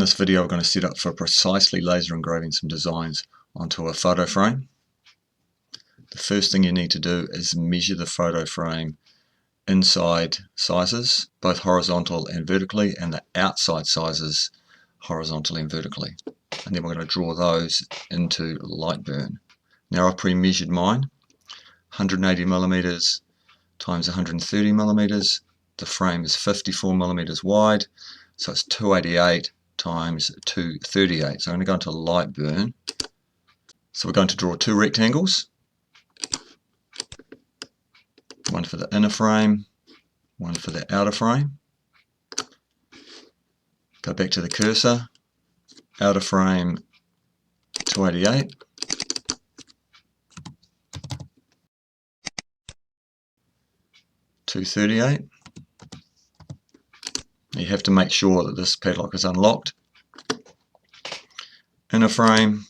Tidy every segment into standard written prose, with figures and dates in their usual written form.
this video we're going to set up for precisely laser engraving some designs onto a photo frame. The first thing you need to do is measure the photo frame inside sizes, both horizontal and vertically, and the outside sizes horizontally and vertically. And then we're going to draw those into Lightburn. Now I've pre-measured mine, 180 millimeters times 130 millimeters. The frame is 54 millimeters wide, so it's 288 times 238. So I'm going to go into Lightburn. So we're going to draw two rectangles, one for the inner frame, one for the outer frame. Go back to the cursor, outer frame 288, .238. You have to make sure that this padlock is unlocked. Inner frame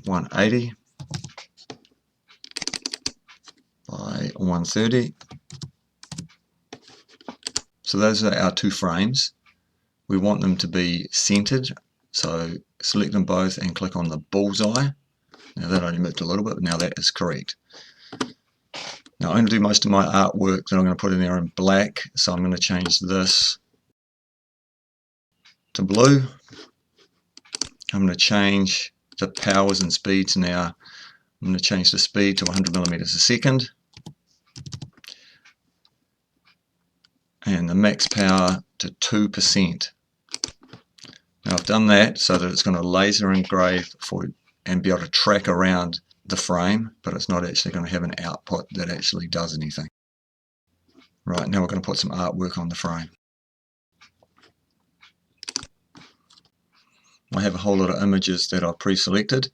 180 by 130. So those are our two frames. We want them to be centered, so select them both and click on the bullseye. Now that only moved a little bit, but now that is correct. Now I'm going to do most of my artwork that I'm going to put in there in black, so I'm going to change this to blue. I'm going to change the powers and speeds now. I'm going to change the speed to 100 millimeters a second. And the max power to 2%. Now I've done that so that it's going to laser engrave for and be able to track around the frame, but it's not actually going to have an output that actually does anything. Right, now we're going to put some artwork on the frame. I have a whole lot of images that I've pre-selected.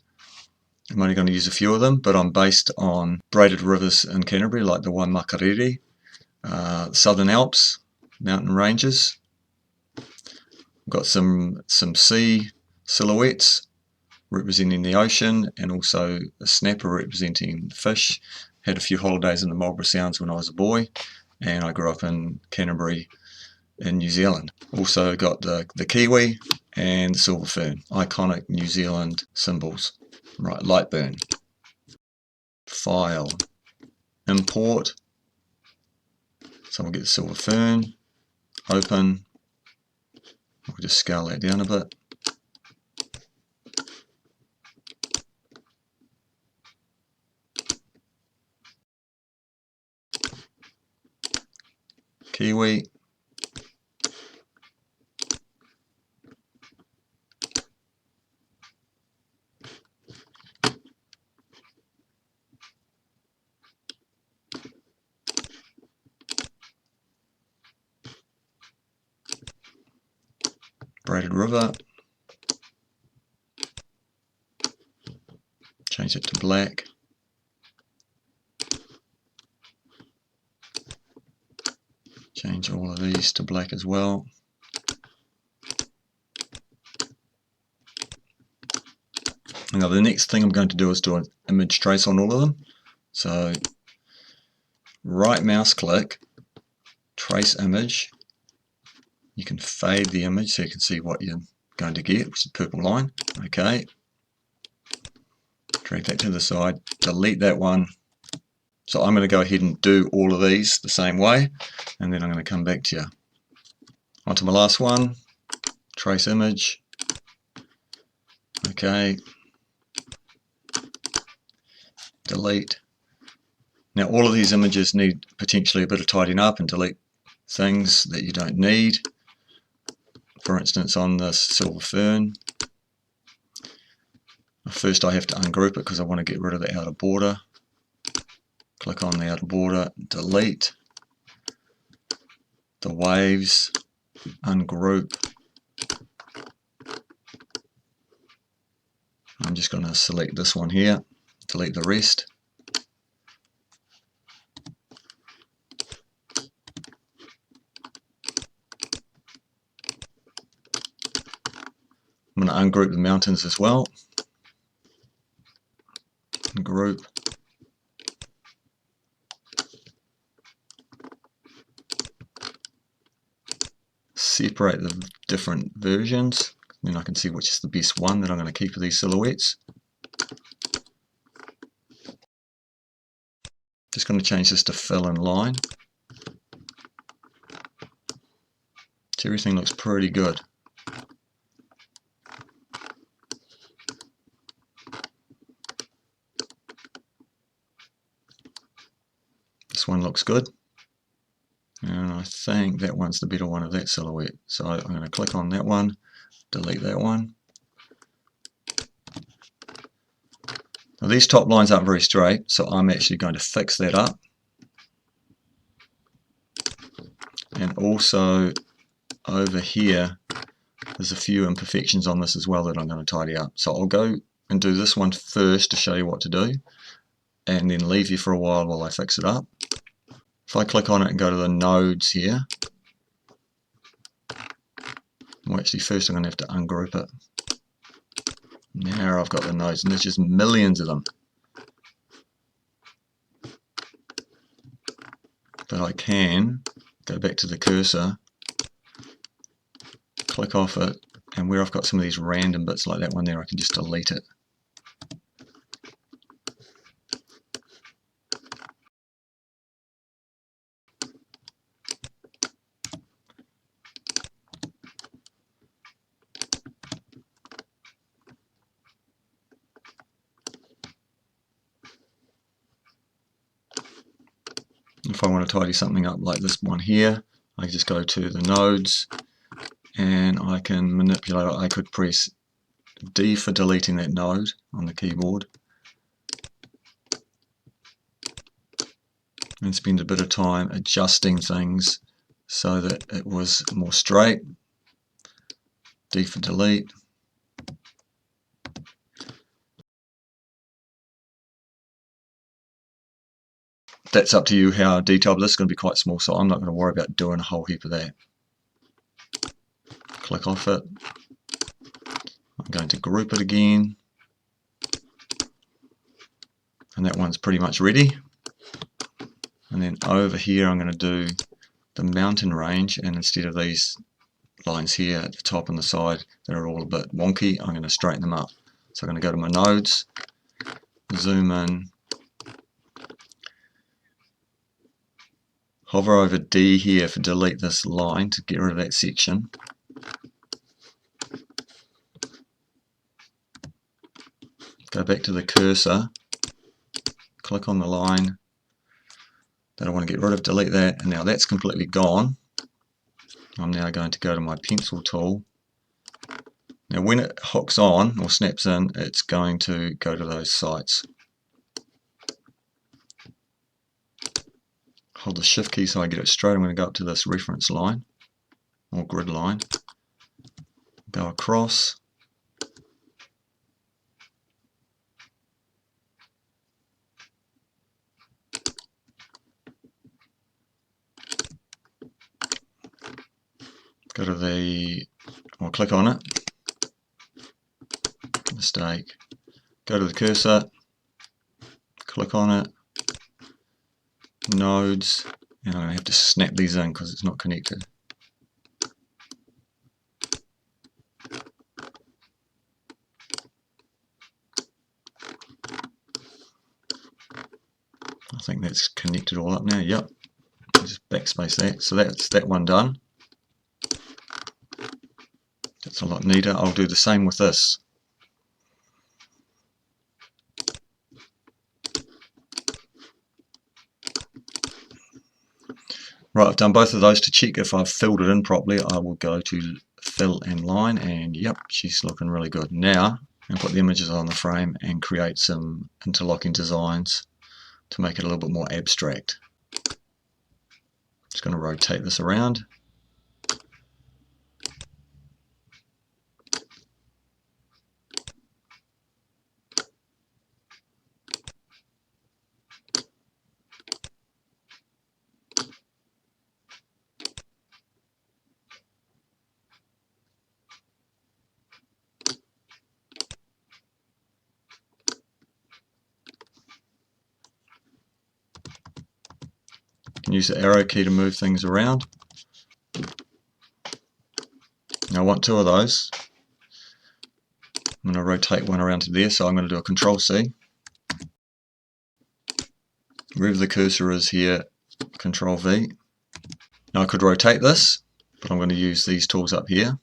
I'm only going to use a few of them, but I'm based on braided rivers in Canterbury, like the Waimakariri, Southern Alps, mountain ranges. I've got some sea silhouettes representing the ocean, and also a snapper representing fish. Had a few holidays in the Marlborough Sounds when I was a boy, and I grew up in Canterbury in New Zealand. Also got the kiwi and the silver fern, iconic New Zealand symbols. Right, Lightburn. File. Import. So we'll get the silver fern. Open. We'll just scale that down a bit. Kiwi. Braided river. Change it to black. Change all of these to black as well. Now the next thing I'm going to do is do an image trace on all of them. So right mouse click, trace image. You can fade the image so you can see what you're going to get, which is a purple line. Okay. Drag that to the side, delete that one. So I'm going to go ahead and do all of these the same way, and then I'm going to come back to you. On to my last one, trace image. Okay. Delete. Now all of these images need potentially a bit of tidying up, and delete things that you don't need. For instance, on this silver fern, first I have to ungroup it because I want to get rid of the outer border. Click on the outer border, delete the waves, ungroup. I'm just going to select this one here, delete the rest. I'm going to ungroup the mountains as well. Group. separate the different versions, then I can see which is the best one that I'm going to keep of these silhouettes. Just going to change this to fill and line. So everything looks pretty good. This one looks good. And I think that one's the better one of that silhouette. So I'm going to click on that one, delete that one. Now these top lines aren't very straight, so I'm actually going to fix that up. And also over here, there's a few imperfections on this as well that I'm going to tidy up. So I'll go and do this one first to show you what to do, and then leave you for a while I fix it up. If I click on it and go to the nodes here, well actually first I'm going to have to ungroup it. Now I've got the nodes, and there's just millions of them. But I can go back to the cursor, click off it, and where I've got some of these random bits like that one there, I can just delete it. If I want to tidy something up like this one here, I just go to the nodes and I can manipulate it. I could press D for deleting that node on the keyboard and spend a bit of time adjusting things so that it was more straight. D for delete. That's up to you how detailed. This is going to be quite small, so I'm not going to worry about doing a whole heap of that. Click off it. I'm going to group it again. And that one's pretty much ready. And then over here I'm going to do the mountain range, and instead of these lines here at the top and the side that are all a bit wonky, I'm going to straighten them up. So I'm going to go to my nodes, zoom in, hover over D here for delete this line to get rid of that section. Go back to the cursor, click on the line that I want to get rid of, delete that, and now that's completely gone. I'm now going to go to my pencil tool. Now when it hooks on or snaps in, it's going to go to those sites. Hold the shift key so I get it straight. I'm going to go up to this reference line or grid line, go across, go to the, or click on it, mistake, go to the cursor, click on it, nodes, and I have to snap these in because it's not connected. I think that's connected all up now. Yep, just backspace that. So that's that one done. That's a lot neater. I'll do the same with this. Right, I've done both of those. To check if I've filled it in properly, I will go to fill and line, and yep, she's looking really good. Now, I'm going to put the images on the frame and create some interlocking designs to make it a little bit more abstract. Just going to rotate this around. You can use the arrow key to move things around. I want two of those. I'm going to rotate one around to there, so I'm going to do a Control C. Wherever the cursor is here, Control V. Now I could rotate this, but I'm going to use these tools up here.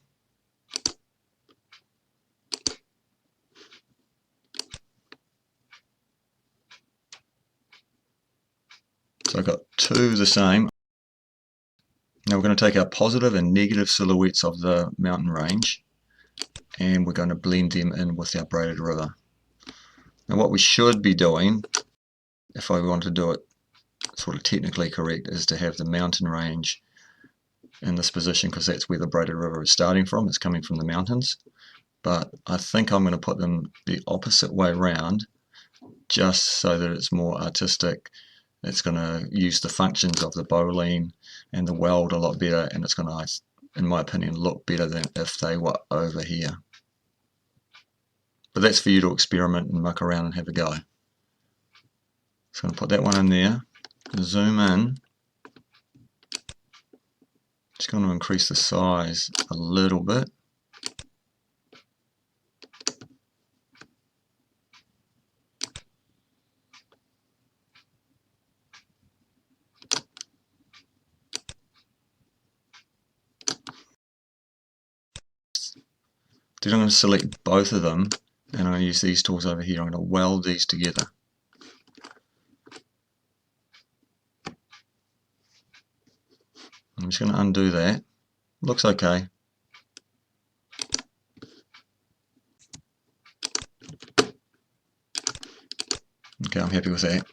So I've got two the same. Now we're going to take our positive and negative silhouettes of the mountain range and we're going to blend them in with our braided river. Now what we should be doing, if I want to do it sort of technically correct, is to have the mountain range in this position because that's where the braided river is starting from. It's coming from the mountains. But I think I'm going to put them the opposite way around just so that it's more artistic. It's going to use the functions of the Boolean and the weld a lot better, and it's going to, in my opinion, look better than if they were over here. But that's for you to experiment and muck around and have a go. So I'm going to put that one in there, zoom in, just going to increase the size a little bit. Then I'm going to select both of them and I'm going to use these tools over here. I'm going to weld these together. I'm just going to undo that. Looks okay. Okay, I'm happy with that.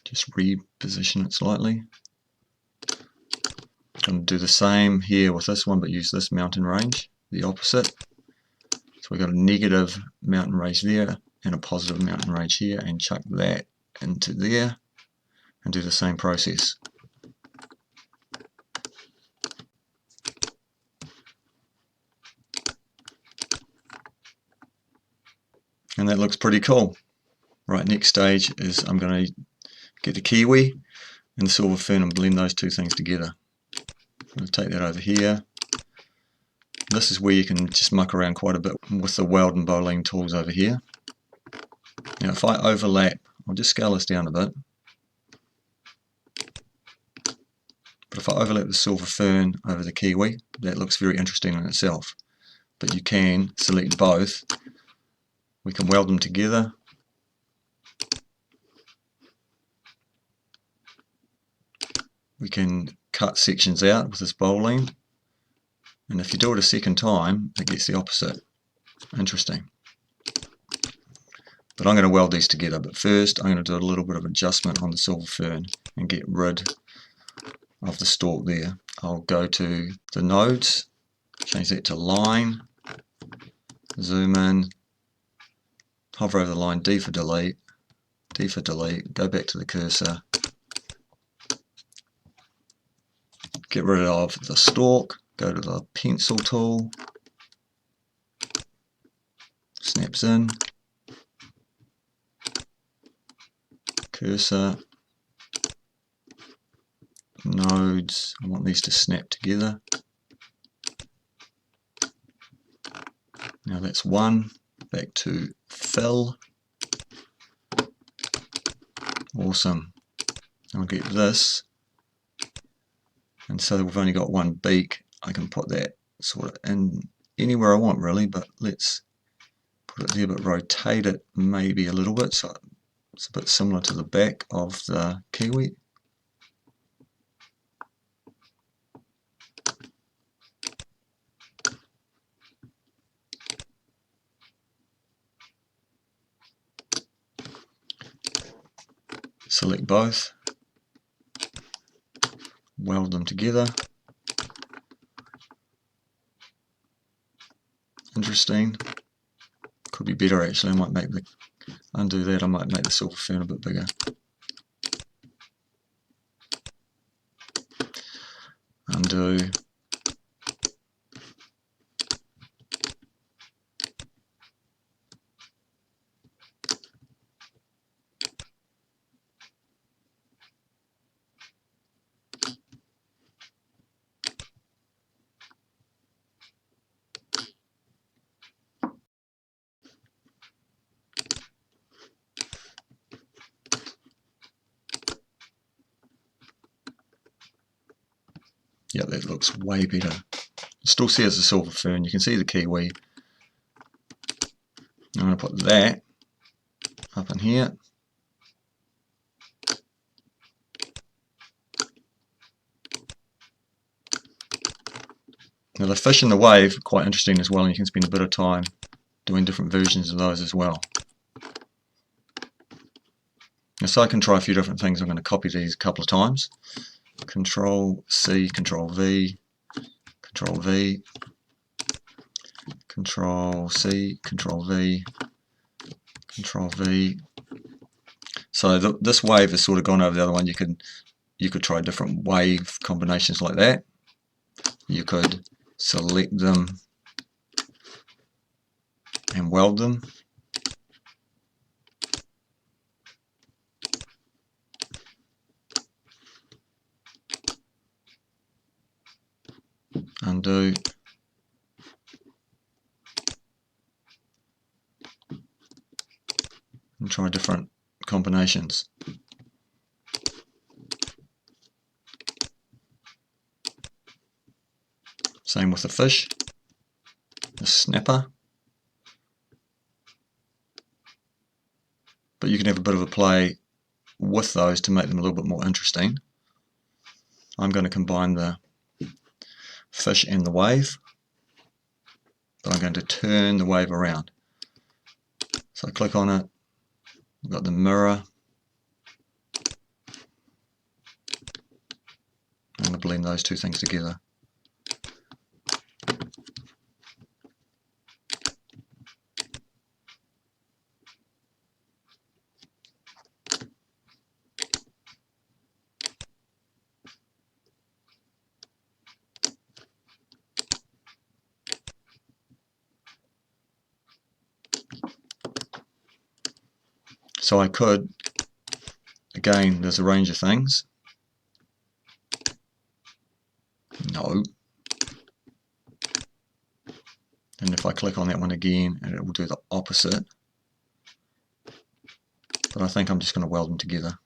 Just reposition it slightly. I'm going to do the same here with this one, but use this mountain range, the opposite. So we've got a negative mountain range there and a positive mountain range here, and chuck that into there and do the same process. And that looks pretty cool. Right, next stage is I'm going to get the kiwi and the silver fern and blend those two things together. I'm going to take that over here. This is where you can just muck around quite a bit with the weld and Boolean tools over here. Now if I overlap, I'll just scale this down a bit. But if I overlap the silver fern over the kiwi, that looks very interesting in itself. But you can select both. We can weld them together. We can cut sections out with this Boolean. And if you do it a second time, it gets the opposite. Interesting. But I'm going to weld these together. But first, I'm going to do a little bit of adjustment on the silver fern and get rid of the stalk there. I'll go to the nodes, change that to line, zoom in, hover over the line, D for delete, go back to the cursor, get rid of the stalk, go to the pencil tool, snaps in, cursor, nodes, I want these to snap together. Now that's one, back to fill. Awesome. I'll get this, and so that we've only got one beak, I can put that sort of in anywhere I want really, but let's put it there but rotate it maybe a little bit so it's a bit similar to the back of the kiwi. Select both, weld them together. Interesting. Could be better actually. I might make the undo that. I might make the silver fern a bit bigger. Undo. Yeah, that looks way better. Still see as a silver fern. You can see the kiwi. I'm going to put that up in here. Now the fish and the wave are quite interesting as well, and you can spend a bit of time doing different versions of those as well. Now, so I can try a few different things. I'm going to copy these a couple of times. Control C, Control V, Control V, Control C, Control V, Control V. So this wave has sort of gone over the other one. You could try different wave combinations like that. You could select them and weld them. Undo. And try different combinations. Same with the fish, the snapper. But you can have a bit of a play with those to make them a little bit more interesting. I'm going to combine the fish and the wave, but I'm going to turn the wave around. So I click on it, I've got the mirror. I'm going to blend those two things together. So I could, again, there's a range of things. No. And if I click on that one again, it will do the opposite. But I think I'm just going to weld them together.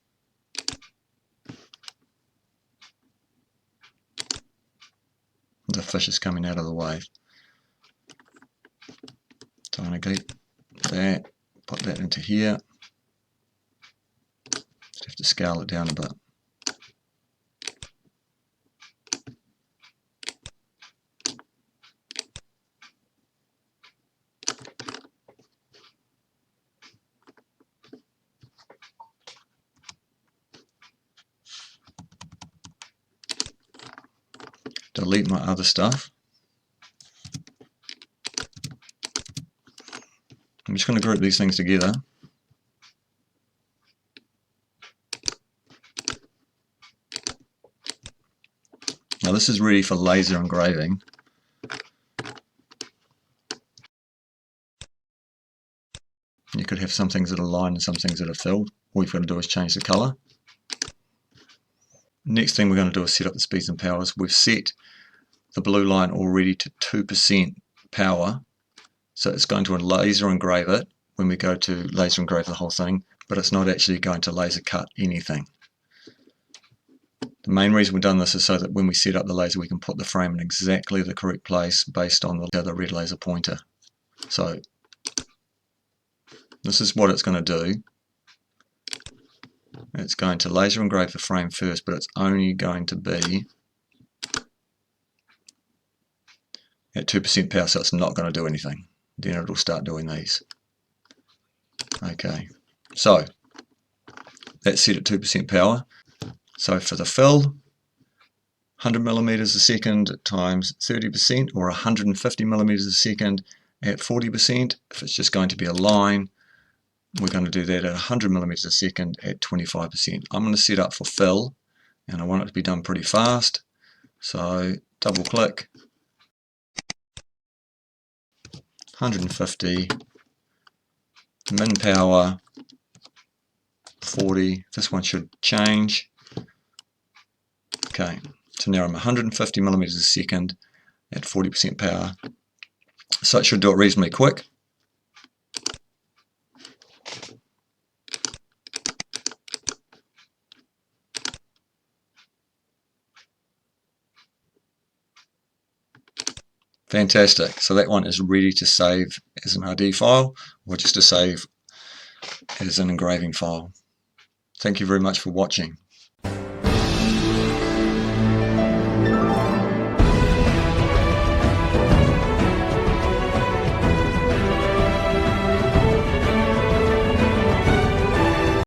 The fish is coming out of the wave. So I'm going to get that, put that into here. Just have to scale it down a bit. Delete my other stuff. I'm just going to group these things together. Now this is ready for laser engraving. You could have some things that are lined and some things that are filled. All you've got to do is change the colour. Next thing we're going to do is set up the speeds and powers. We've set the blue line already to 2% power, so it's going to laser engrave it when we go to laser engrave the whole thing, but it's not actually going to laser cut anything. The main reason we've done this is so that when we set up the laser we can put the frame in exactly the correct place based on the red laser pointer. So this is what it's going to do. It's going to laser engrave the frame first, but it's only going to be at 2% power, so it's not going to do anything. Then it'll start doing these. Okay, so that's set at 2% power. So for the fill, 100 millimeters a second times 30%, or 150 millimeters a second at 40%. If it's just going to be a line, we're going to do that at 100 millimeters a second at 25%. I'm going to set up for fill, and I want it to be done pretty fast. So double click, 150, min power 40. This one should change. Okay, so now I'm 150 millimeters a second at 40% power. So it should do it reasonably quick. Fantastic. So that one is ready to save as an RD file or just to save as an engraving file. Thank you very much for watching.